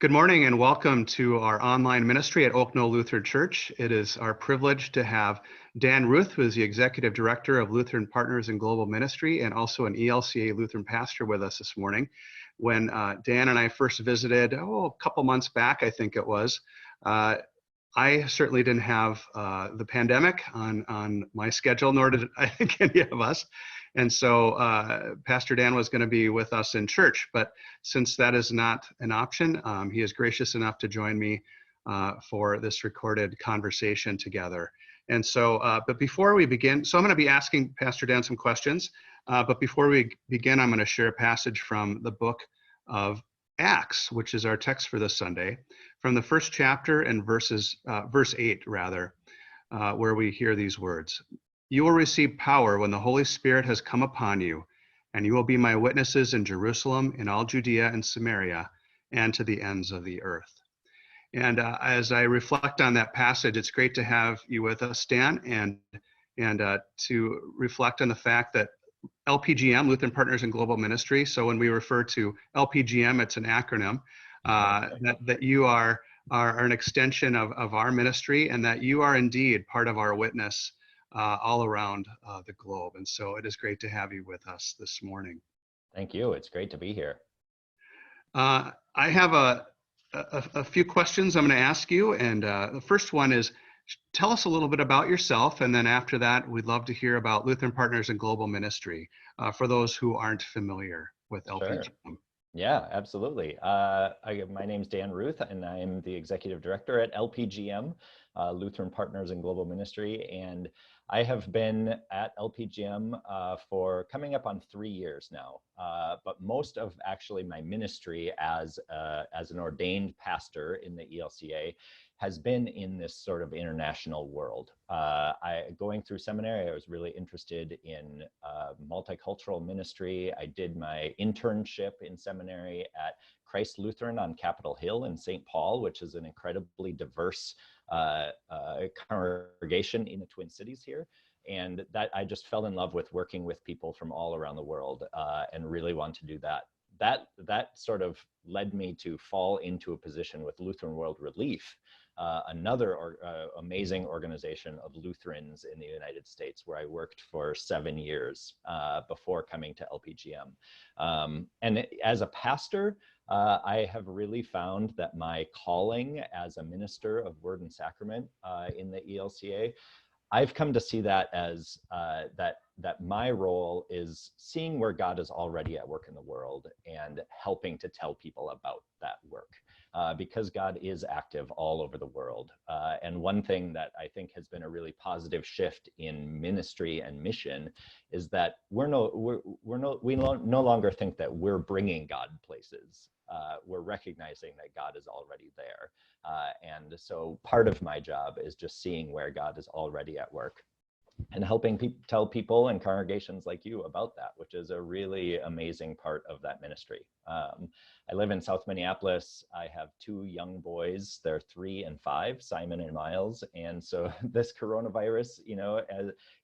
Good morning and welcome to our online ministry at Oak Knoll Lutheran Church. It is our privilege to have Dan Ruth, who is the Executive Director of Lutheran Partners in Global Ministry and also an ELCA Lutheran pastor with us this morning. When Dan and I first visited, a couple months back, I think it was, I certainly didn't have the pandemic on my schedule, nor did I think any of us. And so Pastor Dan was going to be with us in church, but since that is not an option, he is gracious enough to join me for this recorded conversation together. And so, but before we begin, so I'm going to be asking Pastor Dan some questions, but before we begin, I'm going to share a passage from the book of Acts, which is our text for this Sunday, from the first chapter and verse 8, where we hear these words. You will receive power when the Holy Spirit has come upon you, and you will be my witnesses in Jerusalem, in all Judea and Samaria, and to the ends of the earth. And as I reflect on that passage, it's great to have you with us, Dan, and to reflect on the fact that LPGM, Lutheran Partners in Global Ministry, so when we refer to LPGM, it's an acronym, that you are an extension of our ministry, and that you are indeed part of our witness all around the globe. And so it is great to have you with us this morning. Thank you. It's great to be here. I have a few questions I'm going to ask you. And the first one is, tell us a little bit about yourself. And then after that, we'd love to hear about Lutheran Partners in Global Ministry for those who aren't familiar with LPGM. Sure. Yeah, absolutely. My name's Dan Ruth, and I'm the Executive Director at LPGM, Lutheran Partners in Global Ministry. And I have been at LPGM for coming up on 3 years now. But most of actually my ministry as an ordained pastor in the ELCA has been in this sort of international world. Going through seminary, I was really interested in multicultural ministry. I did my internship in seminary at Christ Lutheran on Capitol Hill in St. Paul, which is an incredibly diverse congregation in the Twin Cities here. And that I just fell in love with working with people from all around the world and really want to do that. That sort of led me to fall into a position with Lutheran World Relief, another amazing organization of Lutherans in the United States, where I worked for 7 years before coming to LPGM. And as a pastor, I have really found that my calling as a minister of Word and Sacrament in the ELCA, I've come to see that as that my role is seeing where God is already at work in the world and helping to tell people about that work, because God is active all over the world. And one thing that I think has been a really positive shift in ministry and mission is that we no longer think that we're bringing God places. We're recognizing that God is already there. And so part of my job is just seeing where God is already at work and helping tell people and congregations like you about that, which is a really amazing part of that ministry. I live in South Minneapolis. I have 2 young boys. They're 3 and 5, Simon and Miles. And so this coronavirus,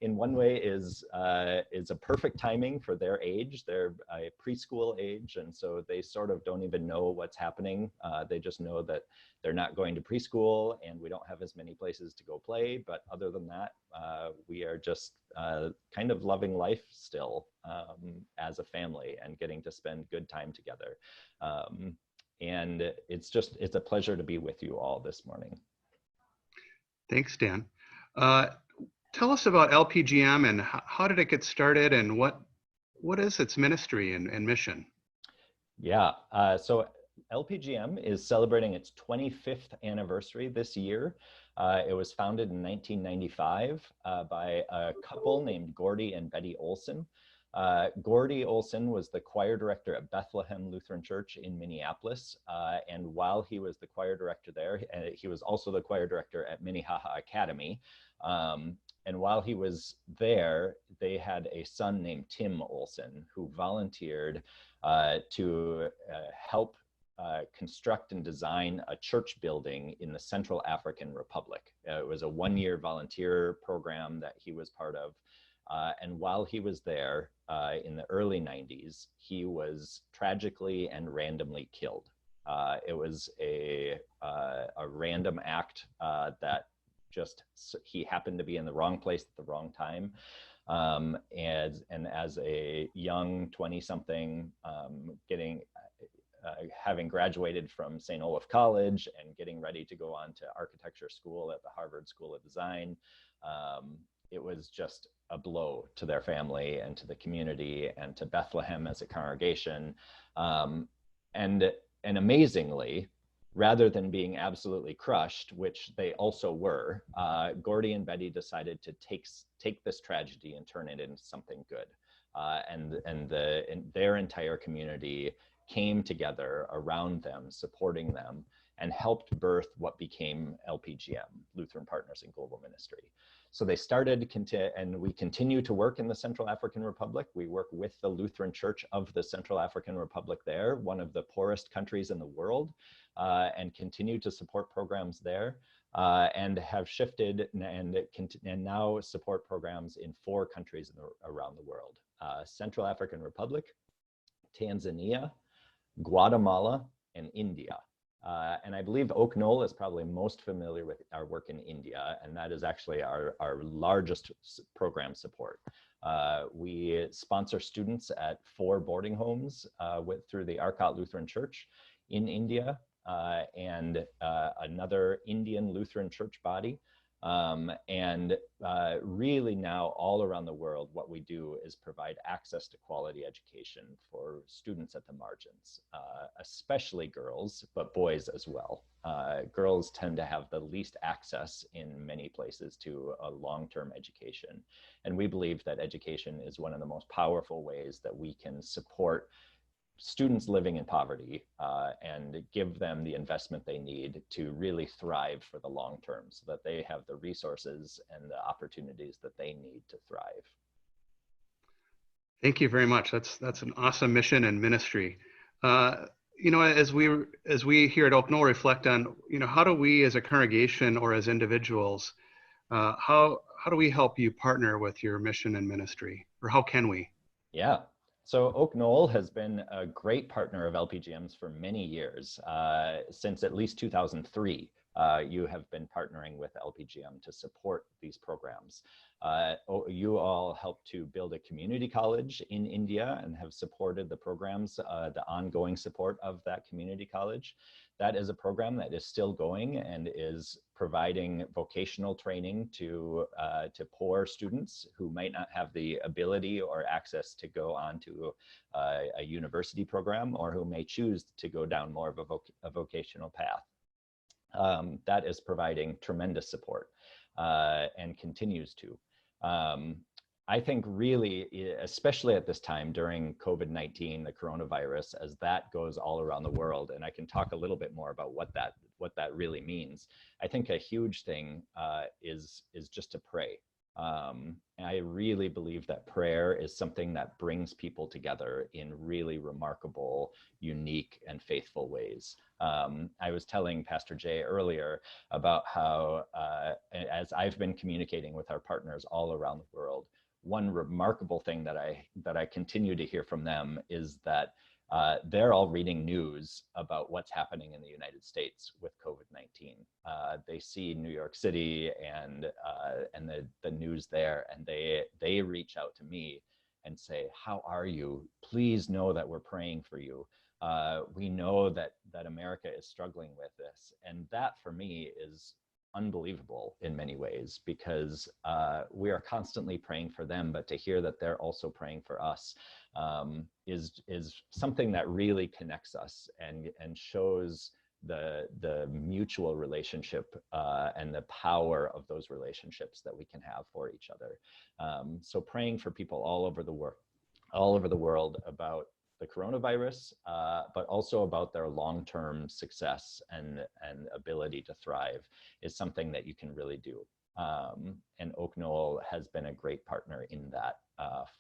in one way is a perfect timing for their age. They're a preschool age, and so they sort of don't even know what's happening. They just know that they're not going to preschool, and we don't have as many places to go play. But other than that, we are just kind of loving life still as a family and getting to spend good time together. And it's a pleasure to be with you all this morning. Thanks, Dan. Tell us about LPGM and how did it get started, and what is its ministry and mission? Yeah, so LPGM is celebrating its 25th anniversary this year. It was founded in 1995 by a couple named Gordy and Betty Olson. Gordy Olson was the choir director at Bethlehem Lutheran Church in Minneapolis. And while he was the choir director there, he was also the choir director at Minnehaha Academy. And while he was there, they had a son named Tim Olson who volunteered to help construct and design a church building in the Central African Republic. It was a 1-year volunteer program that he was part of. And while he was there in the early 90s, he was tragically and randomly killed. It was a random act that just he happened to be in the wrong place at the wrong time. And as a young 20-something, having graduated from St. Olaf College and getting ready to go on to architecture school at the Harvard School of Design, it was just a blow to their family and to the community and to Bethlehem as a congregation. And amazingly, rather than being absolutely crushed, which they also were, Gordy and Betty decided to take this tragedy and turn it into something good. And their entire community came together around them, supporting them, and helped birth what became LPGM, Lutheran Partners in Global Ministry. So they started, and we continue to work in the Central African Republic. We work with the Lutheran Church of the Central African Republic there, one of the poorest countries in the world, and continue to support programs there, and have shifted and now support programs in 4 countries around the world: Central African Republic, Tanzania, Guatemala, and India. And I believe Oak Knoll is probably most familiar with our work in India, and that is actually our largest program support. We sponsor students at 4 boarding homes through the Arcot Lutheran Church in India, and another Indian Lutheran church body. And really now all around the world, what we do is provide access to quality education for students at the margins, especially girls, but boys as well. Girls tend to have the least access in many places to a long-term education. And we believe that education is one of the most powerful ways that we can support students living in poverty and give them the investment they need to really thrive for the long term, so that they have the resources and the opportunities that they need to thrive. Thank you very much. That's an awesome mission and ministry. You know, as we here at Oak Knoll reflect on, you know, how do we as a congregation or as individuals, how do we help you partner with your mission and ministry, or how can we? Yeah. So Oak Knoll has been a great partner of LPGM's for many years. Since at least 2003, you have been partnering with LPGM to support these programs. You all helped to build a community college in India and have supported the programs, the ongoing support of that community college. That is a program that is still going and is providing vocational training to poor students who might not have the ability or access to go on to a university program, or who may choose to go down more of a vocational path. That is providing tremendous support and continues to. I think really, especially at this time during COVID-19, the coronavirus, as that goes all around the world, and I can talk a little bit more about what that really means. I think a huge thing is just to pray. And I really believe that prayer is something that brings people together in really remarkable, unique, and faithful ways. I was telling Pastor Jay earlier about how, as I've been communicating with our partners all around the world, one remarkable thing that I continue to hear from them is that they're all reading news about what's happening in the United States with COVID-19. They see New York City and the news there, and they reach out to me and say, "How are you? Please know that we're praying for you. We know that America is struggling with this." And that for me is unbelievable in many ways, because we are constantly praying for them, but to hear that they're also praying for us is something that really connects us and shows the mutual relationship and the power of those relationships that we can have for each other. So praying for people all over the world about the coronavirus, but also about their long-term success and ability to thrive is something that you can really do. And Oak Knoll has been a great partner in that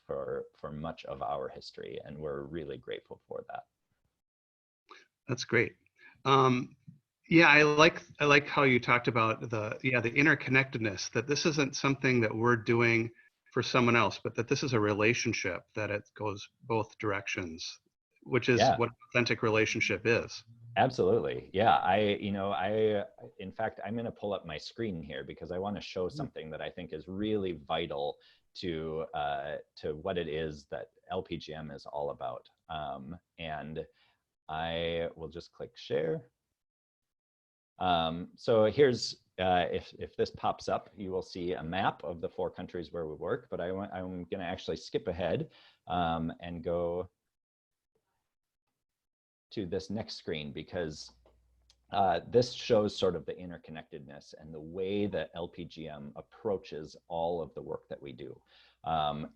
for much of our history, and we're really grateful for that. That's great. Yeah, I like how you talked about the interconnectedness, that this isn't something that we're doing for someone else, but that this is a relationship, that it goes both directions, which is what authentic relationship is. Absolutely. Yeah. In fact, I'm going to pull up my screen here because I want to show something that I think is really vital to what it is that LPGM is all about. And I will just click share. So here's, if this pops up, you will see a map of the 4 countries where we work, but I'm going to actually skip ahead and go to this next screen because this shows sort of the interconnectedness and the way that LPGM approaches all of the work that we do.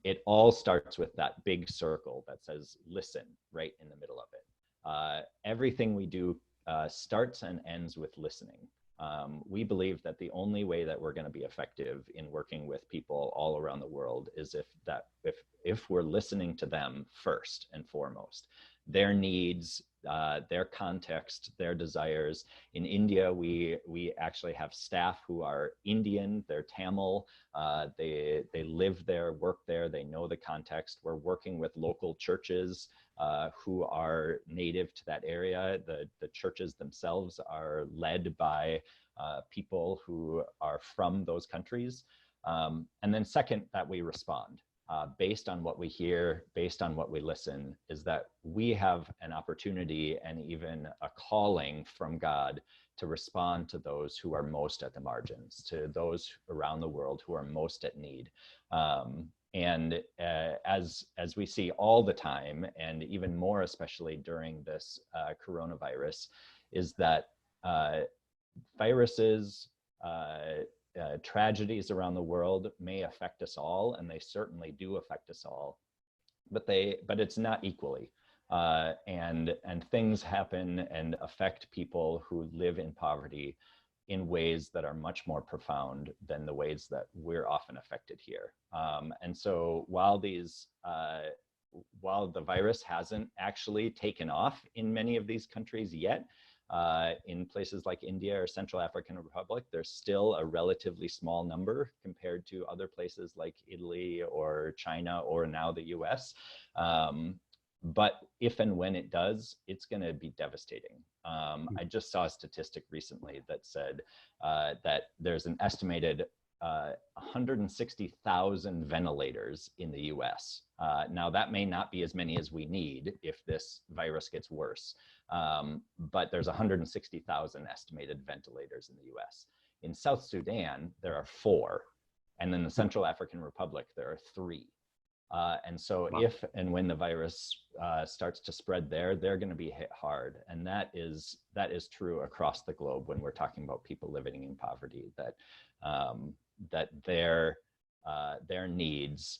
It all starts with that big circle that says listen right in the middle of it. Everything we do starts and ends with listening. We believe that the only way that we're going to be effective in working with people all around the world is if we're listening to them first and foremost, their needs, their context, their desires. In India, we actually have staff who are Indian, they're Tamil, they live there, work there, they know the context. We're working with local churches who are native to that area. The churches themselves are led by people who are from those countries. And then second, that we respond. Based on what we hear, based on what we listen, is that we have an opportunity and even a calling from God to respond to those who are most at the margins, to those around the world who are most at need. As we see all the time, and even more especially during this coronavirus, is that viruses, tragedies around the world may affect us all, and they certainly do affect us all, but it's not equally. And things happen and affect people who live in poverty in ways that are much more profound than the ways that we're often affected here. And so while the virus hasn't actually taken off in many of these countries yet, in places like India or Central African Republic, there's still a relatively small number compared to other places like Italy or China or now the US. But if and when it does, it's going to be devastating. I just saw a statistic recently that said that there's an estimated 160,000 ventilators in the US. Now, that may not be as many as we need if this virus gets worse, but there's 160,000 estimated ventilators in the US. In South Sudan, there are 4, and in the Central African Republic, there are 3. And so if and when the virus starts to spread there, they're going to be hit hard. And that is true across the globe when we're talking about people living in poverty, that their needs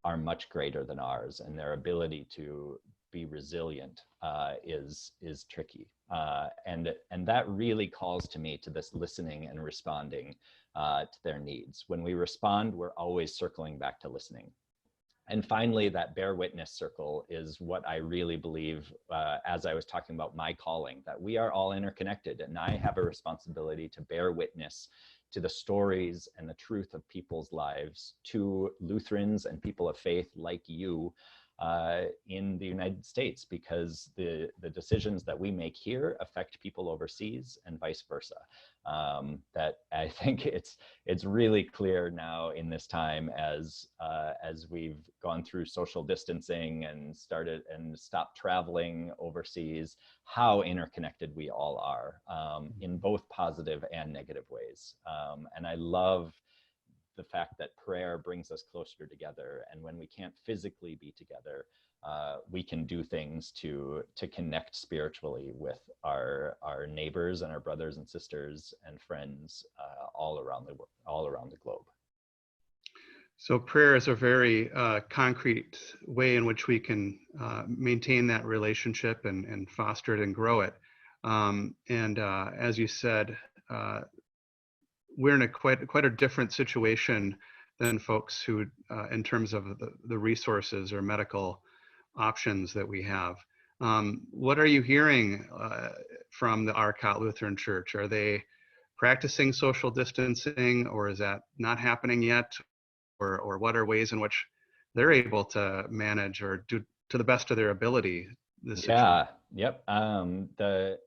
are much greater than ours, and their ability to be resilient is tricky. And that really calls to me to this listening and responding to their needs. When we respond, we're always circling back to listening. And finally, that bear witness circle is what I really believe, as I was talking about my calling, that we are all interconnected, and I have a responsibility to bear witness to the stories and the truth of people's lives, to Lutherans and people of faith like you in the United States, because the decisions that we make here affect people overseas and vice versa. That I think it's really clear now in this time as we've gone through social distancing and stopped traveling overseas, how interconnected we all are in both positive and negative ways. And I love the fact that prayer brings us closer together, and when we can't physically be together, we can do things to connect spiritually with our neighbors and our brothers and sisters and friends all around the globe. So prayer is a very concrete way in which we can maintain that relationship and foster it and grow it. As you said, we're in a quite a different situation than folks who, in terms of the resources or medical options that we have. What are you hearing from the Arcot Lutheran Church? Are they practicing social distancing, or is that not happening yet? Or what are ways in which they're able to manage or do to the best of their ability this situation? Yeah, yep. The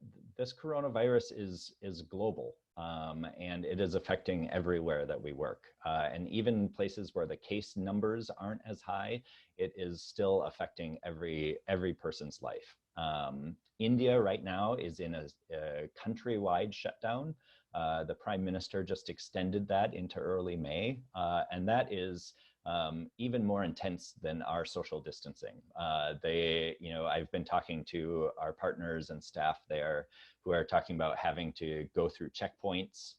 this coronavirus is global, and it is affecting everywhere that we work. And even places where the case numbers aren't as high, it is still affecting every person's life. India right now is in a countrywide shutdown. The Prime Minister just extended that into early May, and that is even more intense than our social distancing. I've been talking to our partners and staff there who are talking about having to go through checkpoints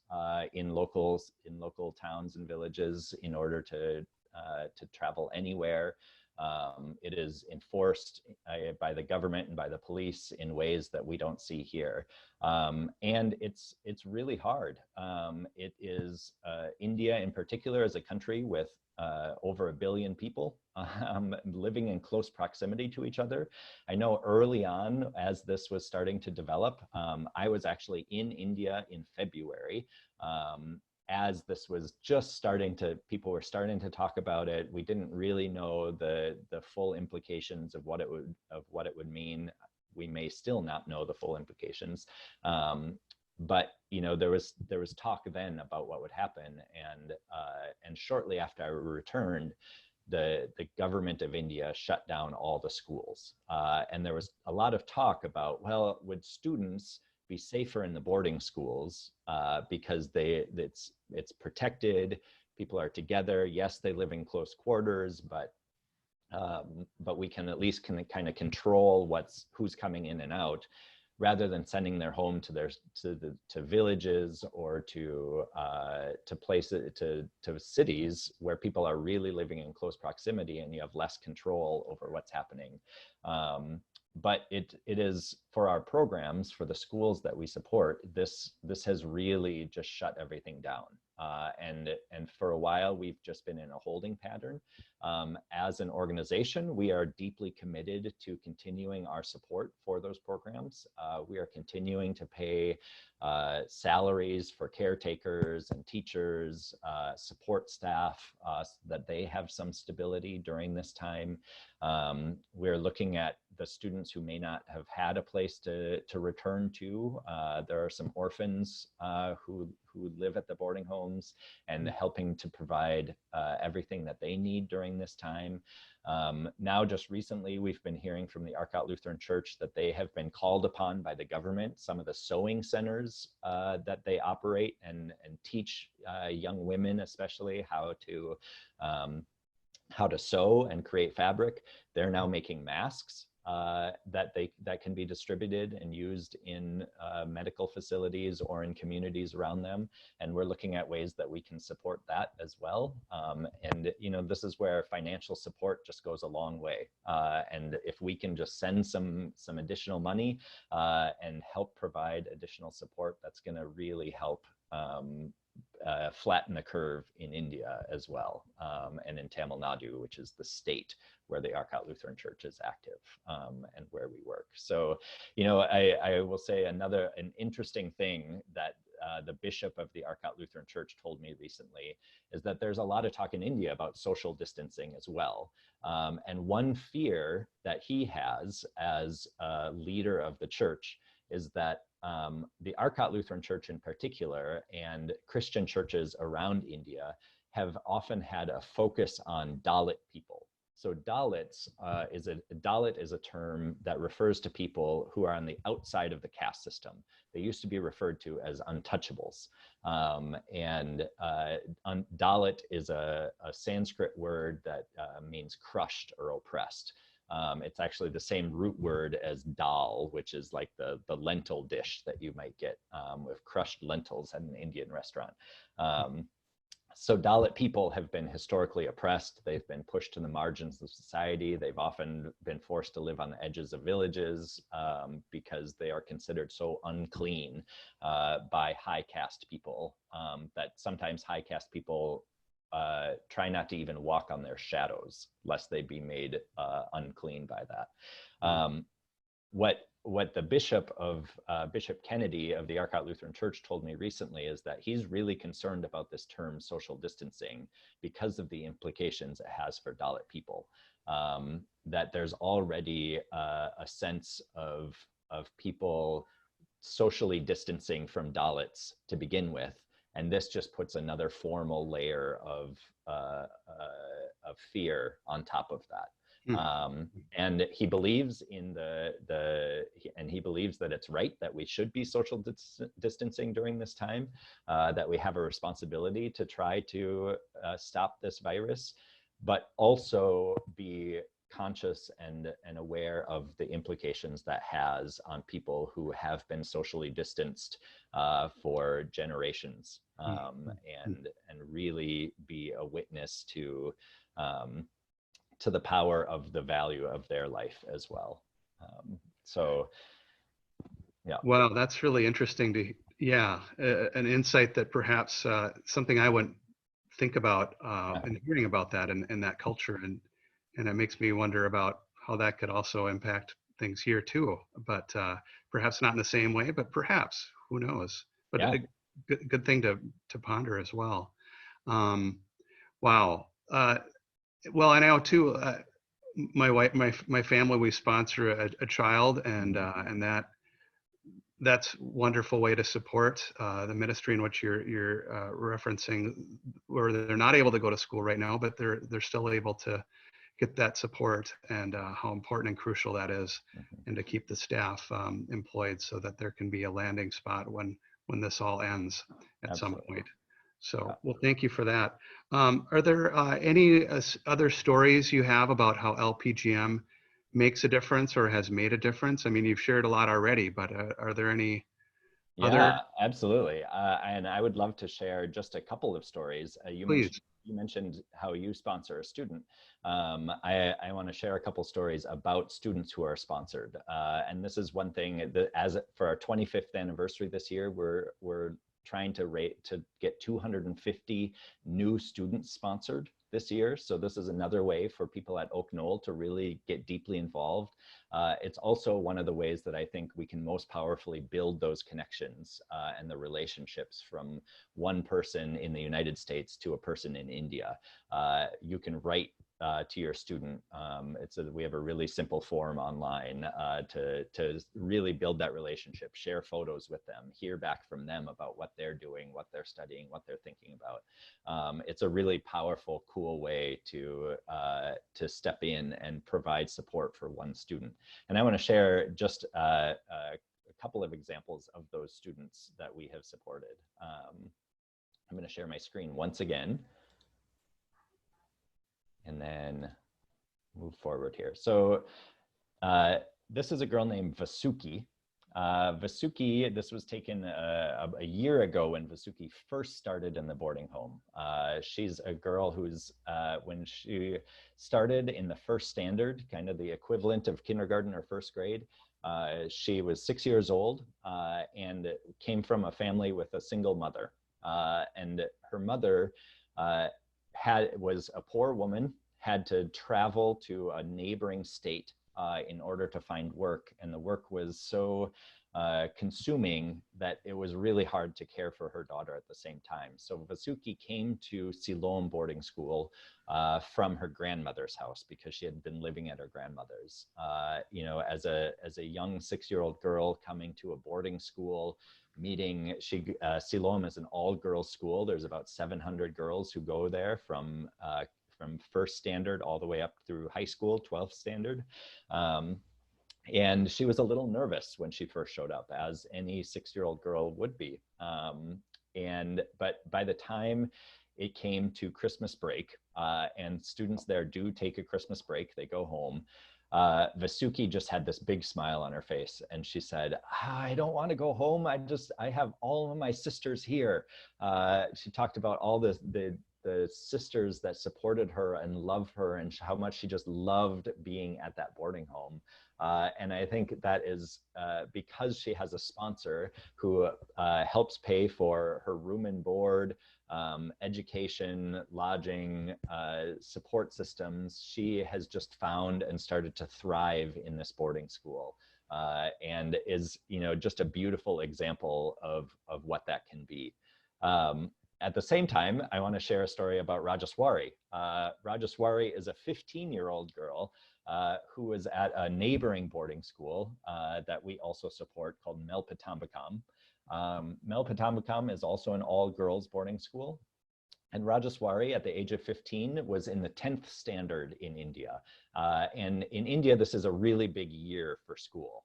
in local towns and villages in order to travel anywhere. It is enforced by the government and by the police in ways that we don't see here. And it's really hard. It is India in particular as a country with over 1 billion people living in close proximity to each other. I know early on, as this was starting to develop, I was actually in India in February. As this was just people were starting to talk about it. We didn't really know the full implications of what it would mean. We may still not know the full implications. But there was talk then about what would happen, and shortly after I returned, the government of India shut down all the schools, and there was a lot of talk about, well, would students be safer in the boarding schools because it's protected, people are together. Yes, they live in close quarters, but we can at least kind of control who's coming in and out, rather than sending their home to villages or to places, to cities where people are really living in close proximity and you have less control over what's happening. But it is, for our programs, for the schools that we support, this has really just shut everything down. And for a while, we've just been in a holding pattern. As an organization, we are deeply committed to continuing our support for those programs. We are continuing to pay salaries for caretakers and teachers, support staff, that they have some stability during this time. We're looking at the students who may not have had a place to return to. There are some orphans who live at the boarding homes, and helping to provide everything that they need during this time. Now, just recently, we've been hearing from the Arcot Lutheran Church that they have been called upon by the government, some of the sewing centers that they operate and teach young women especially how to sew and create fabric. They're now making masks that can be distributed and used in medical facilities or in communities around them. And we're looking at ways that we can support that as well. And this is where financial support just goes a long way. And if we can just send some additional money and help provide additional support, that's going to really help flatten the curve in India as well, and in Tamil Nadu, which is the state where the Arcot Lutheran Church is active, and where we work. So, I will say an interesting thing that the bishop of the Arcot Lutheran Church told me recently is that there's a lot of talk in India about social distancing as well. And one fear that he has as a leader of the church is that the Arcot Lutheran Church in particular, and Christian churches around India, have often had a focus on Dalit people. So Dalit is a term that refers to people who are on the outside of the caste system. They used to be referred to as untouchables. Dalit is a Sanskrit word that means crushed or oppressed. It's actually the same root word as dal, which is like the lentil dish that you might get with crushed lentils at an Indian restaurant. So Dalit people have been historically oppressed. They've been pushed to the margins of society. They've often been forced to live on the edges of villages because they are considered so unclean by high caste people that sometimes high caste people try not to even walk on their shadows lest they be made unclean by that. What the Bishop Kennedy of the Arcot Lutheran Church told me recently is that he's really concerned about this term social distancing because of the implications it has for Dalit people. That there's already a sense of people socially distancing from Dalits to begin with. And this just puts another formal layer of fear on top of that. And he believes in and he believes that it's right that we should be social distancing during this time, that we have a responsibility to try to stop this virus, but also be conscious and aware of the implications that has on people who have been socially distanced for generations, and really be a witness to the power of the value of their life as well. So, yeah. Wow, that's really interesting to, an insight that perhaps something I wouldn't think about in hearing about that and that culture. And it makes me wonder about how that could also impact things here too, but perhaps not in the same way, but perhaps, who knows? But Yeah. a good thing to ponder as well. Wow. Well, I know too, my wife, my family, we sponsor a child, and that's a wonderful way to support the ministry in which you're referencing, where they're not able to go to school right now, but they're still able to get that support, and how important and crucial that is, and to keep the staff employed so that there can be a landing spot when this all ends at some point. So, well, thank you for that. Are there any other stories you have about how LPGM makes a difference or has made a difference? I mean, you've shared a lot already, but are there any other? Yeah, absolutely. And I would love to share just a couple of stories. Please. You mentioned how you sponsor a student. I want to share a couple stories about students who are sponsored. And this is one thing that, as for our 25th anniversary this year, we're trying to get 250 new students sponsored this year. So this is another way for people at Oak Knoll to really get deeply involved. It's also one of the ways that I think we can most powerfully build those connections and the relationships from one person in the United States to a person in India. You can write to your student. We have a really simple form online to really build that relationship, share photos with them, hear back from them about what they're doing, what they're studying, what they're thinking about. It's a really powerful, cool way to step in and provide support for one student. And I want to share just a couple of examples of those students that we have supported. I'm going to share my screen once again, and then move forward here. So this is a girl named Vasuki. Vasuki, this was taken a year ago when Vasuki first started in the boarding home. She's a girl who's, when she started in the first standard, kind of the equivalent of kindergarten or first grade, she was 6 years old and came from a family with a single mother. And her mother was a poor woman, had to travel to a neighboring state in order to find work. And the work was so consuming that it was really hard to care for her daughter at the same time. So Vasuki came to Siloam boarding school from her grandmother's house because she had been living at her grandmother's. You know, as a young 6-year-old girl coming to a boarding school, meeting, Siloam is an all-girls school. There's about 700 girls who go there from first standard all the way up through high school, 12th standard. And she was a little nervous when she first showed up, as any 6-year-old girl would be. But by the time it came to Christmas break, and students there do take a Christmas break, they go home, Vasuki just had this big smile on her face, and she said, I don't want to go home. I have all of my sisters here. She talked about all the sisters that supported her and loved her, and how much she just loved being at that boarding home. And I think that is because she has a sponsor who helps pay for her room and board, education, lodging, support systems. She has just found and started to thrive in this boarding school, and is, you know, just a beautiful example of what that can be. At the same time, I want to share a story about Rajeswari. Rajeswari is a 15-year-old girl who was at a neighboring boarding school that we also support called Melpatambakam. Melpatambakam is also an all-girls boarding school. And Rajeswari, at the age of 15, was in the 10th standard in India. And in India, this is a really big year for school.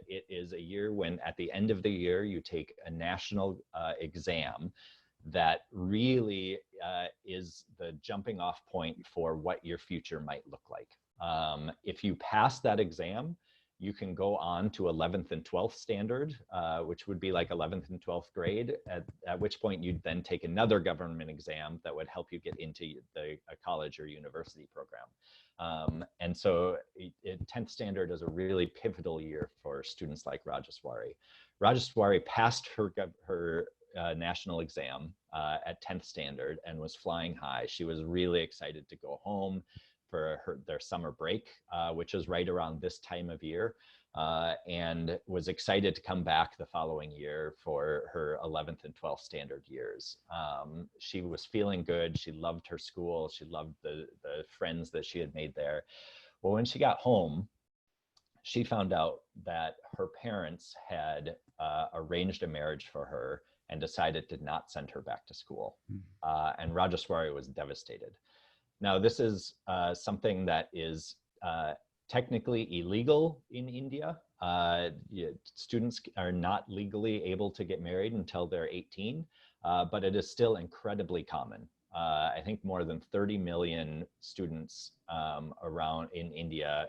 It is a year when, at the end of the year, you take a national exam that really is the jumping off point for what your future might look like. If you pass that exam, you can go on to 11th and 12th standard, which would be like 11th and 12th grade, at which point you'd then take another government exam that would help you get into a college or university program. And so 10th standard is a really pivotal year for students like Rajeswari. Rajeswari passed her national exam at 10th standard and was flying high. She was really excited to go home for their summer break, which is right around this time of year, and was excited to come back the following year for her 11th and 12th standard years. She was feeling good. She loved her school. She loved the friends that she had made there. Well, when she got home, she found out that her parents had arranged a marriage for her and decided to not send her back to school. And Rajeswari was devastated. Now, this is something that is technically illegal in India. Students are not legally able to get married until they're 18, but it is still incredibly common. I think more than 30 million students around in India,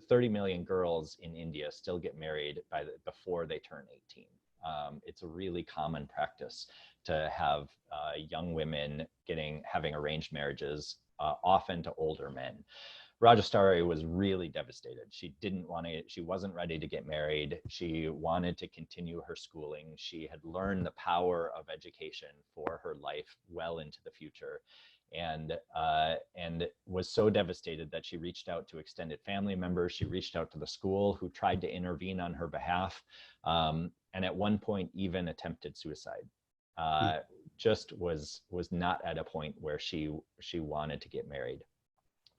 30 million girls in India still get married before they turn 18. It's a really common practice to have young women having arranged marriages, often to older men. Rajeswari was really devastated. She wasn't ready to get married. She wanted to continue her schooling. She had learned the power of education for her life well into the future, and was so devastated that she reached out to extended family members. She reached out to the school, who tried to intervene on her behalf, and at one point even attempted suicide. Just was not at a point where she wanted to get married.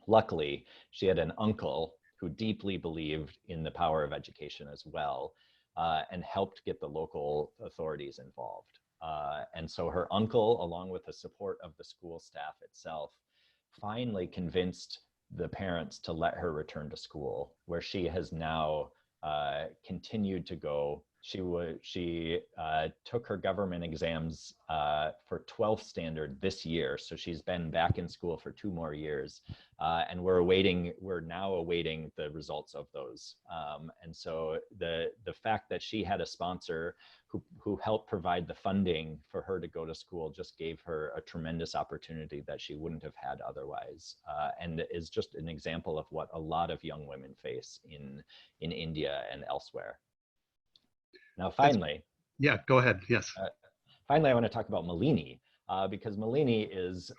Luckily, she had an uncle who deeply believed in the power of education as well, and helped get the local authorities involved. And so her uncle, along with the support of the school staff itself, finally convinced the parents to let her return to school, where she has now continued to go. She took her government exams for 12th standard this year, so she's been back in school for 2 more years, and we're now awaiting the results of those. And so the fact that she had a sponsor who helped provide the funding for her to go to school just gave her a tremendous opportunity that she wouldn't have had otherwise, and is just an example of what a lot of young women face in India and elsewhere. Now, finally. Yeah, go ahead, yes. Finally, I want to talk about Malini, because Malini is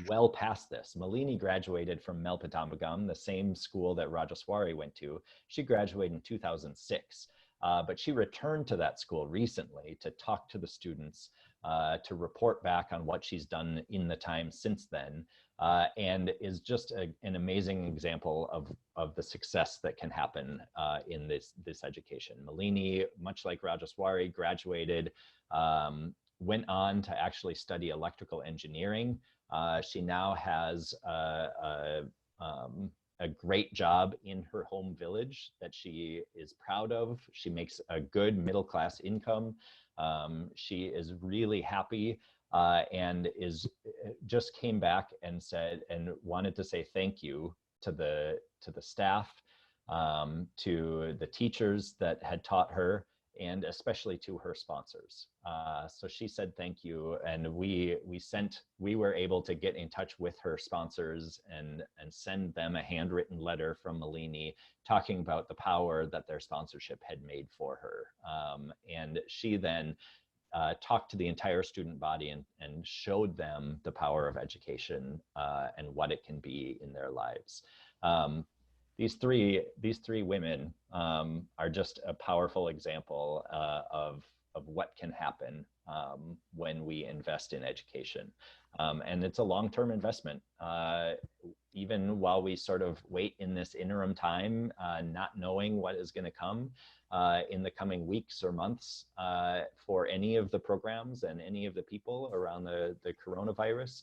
well past this. Malini graduated from Melpatambakam, the same school that Rajeswari went to. She graduated in 2006, but she returned to that school recently to talk to the students, to report back on what she's done in the time since then, and is just an amazing example of the success that can happen in this education. Malini, much like Rajeswari, graduated, went on to actually study electrical engineering. She now has a great job in her home village that she is proud of. She makes a good middle-class income. She is really happy, and just came back and wanted to say thank you to the staff, to the teachers that had taught her, and especially to her sponsors. So she said thank you, and we were able to get in touch with her sponsors and send them a handwritten letter from Malini talking about the power that their sponsorship had made for her. And she then talked to the entire student body and showed them the power of education and what it can be in their lives. These three women are just a powerful example of what can happen when we invest in education. And it's a long-term investment. Even while we sort of wait in this interim time, not knowing what is going to come in the coming weeks or months for any of the programs and any of the people around the coronavirus,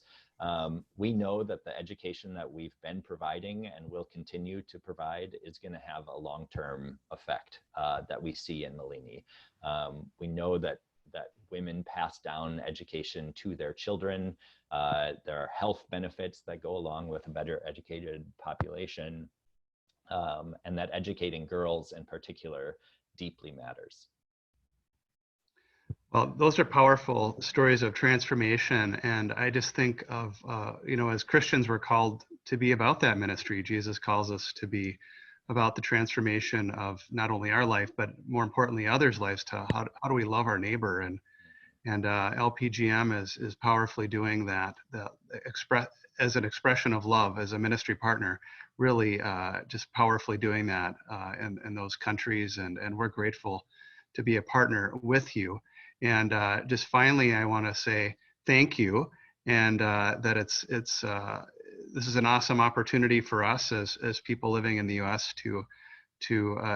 we know that the education that we've been providing and will continue to provide is going to have a long-term effect that we see in Malini. We know that women pass down education to their children. There are health benefits that go along with a better educated population, and that educating girls in particular deeply matters. Well, those are powerful stories of transformation. And I just think of, as Christians, we're called to be about that ministry. Jesus calls us to be about the transformation of not only our life, but more importantly, others' lives, to how do we love our neighbor. And LPGM is powerfully doing that, as an expression of love, as a ministry partner, really just powerfully doing that in those countries. And we're grateful to be a partner with you. And just finally, I want to say thank you, and that this is an awesome opportunity for us as people living in the U.S. to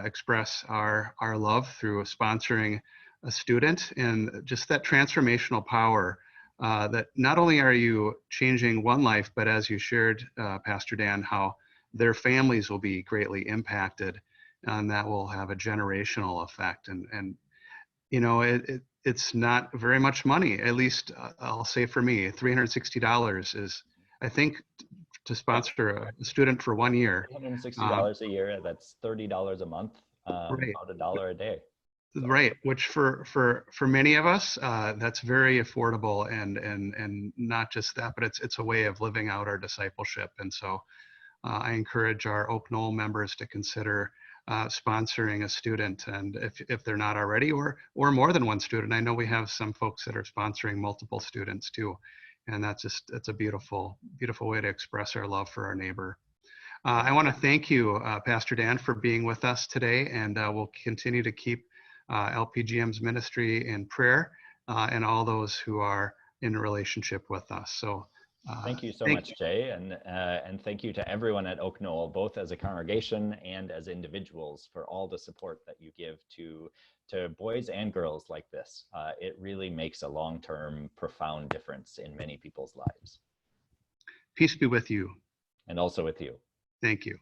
express our love through sponsoring a student, and just that transformational power that not only are you changing one life, but as you shared, Pastor Dan, how their families will be greatly impacted, and that will have a generational effect. And it's not very much money, at least I'll say for me. $360 is, I think, to sponsor a student for 1 year. $160 a year, that's $30 a month, Right. about $1 a day. So. Right, which for many of us, that's very affordable, and not just that, but it's a way of living out our discipleship. And so I encourage our Oak Knoll members to consider sponsoring a student, and if they're not already, or more than one student. I know we have some folks that are sponsoring multiple students too, and that's a beautiful way to express our love for our neighbor. I want to thank you, Pastor Dan, for being with us today, and we'll continue to keep LPGM's ministry in prayer, and all those who are in a relationship with us. So thank you so much, Jay, and thank you to everyone at Oak Knoll, both as a congregation and as individuals, for all the support that you give to boys and girls like this. It really makes a long-term, profound difference in many people's lives. Peace be with you. And also with you. Thank you.